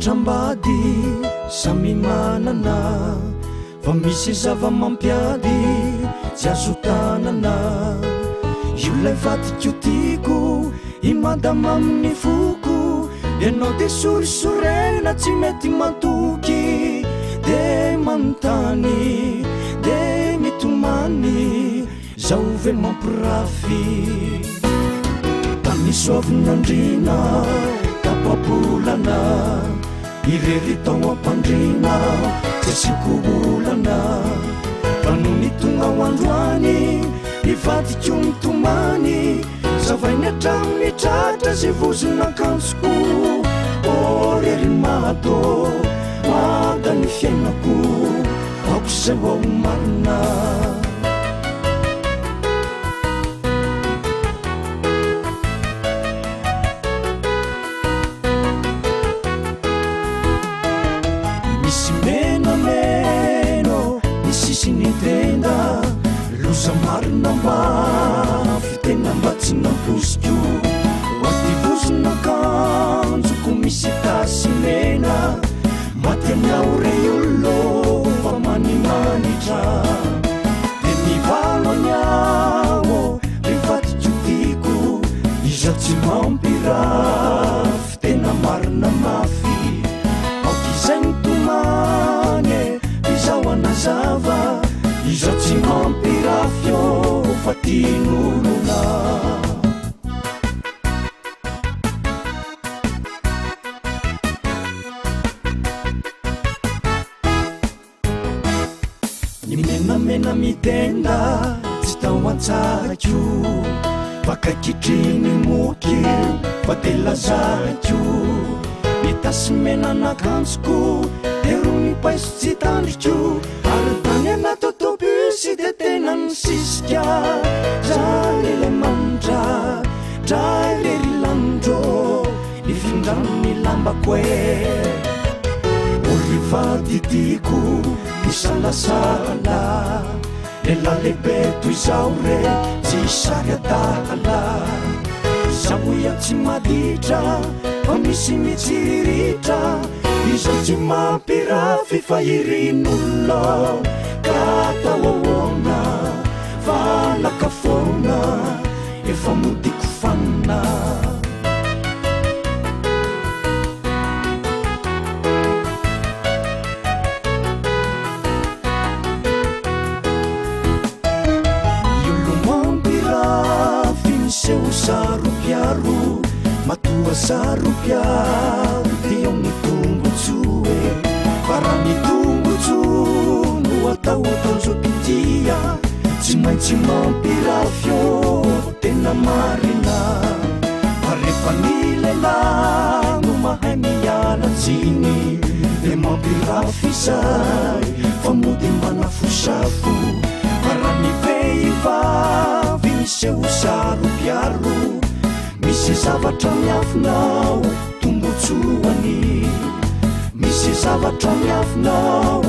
fiantrambady samy manana fa misy zava-mampiady tsy azo tanana io lay vadiko tiako imadama amin'ny foko ianao de sorisorena tsy mety mantoky de manontany de mitomany zao ve mampirafy tamisoavin'andrina tapabolana irery tao ampandrina tsy asiko olana fa no nitonga ho androany ivadiko mitomany zavainy atraminy tratra zay vozonakanjoko orery mato mada ny fiainako ako zay ao marina misy menameno ny sisiny tenda loza marina mafy tena mba tsy nampoziko oaty vozonakanjoko misy tasy mena maty aminao ray olo fa manimanitra de mivalo anyao rivadiko tiko iza tsy mampirafy tena marina mafy aokizay mitomane izao anazava iza tsy mampirafyo fa tinolona ny menamena mitenda tsy tao antsarako fakakitriny moky fa de lazarako mitasy menanakanjoko de ro mipaiso tsy tandriko ary tany anatotobusy de tena misisika zany le mandra dra lery landro ifindrany lambako e olivadidiko misalasala lela lehibe toy izao re tsy sary adala zaho ia tsy maditra fa misy mitsiriritra izao tsy mampirafy fa irin'olona ka tao ahoana valaka foana efa modiko fanina iolo mampirafy miseho saropiaro matoa saropiaro dia ny tombotsoe fa raha ny tombotso no atao tonjototia tsy maintsy mampirafyo tena marina fa rehefa ny lehilahy no mahay mialatsiny de mampirafy izay fa mody manafosafo fa raha ny vehivavy miseho saropiaro misy zavatra miafinao tombotsoany misy zavatra miafinao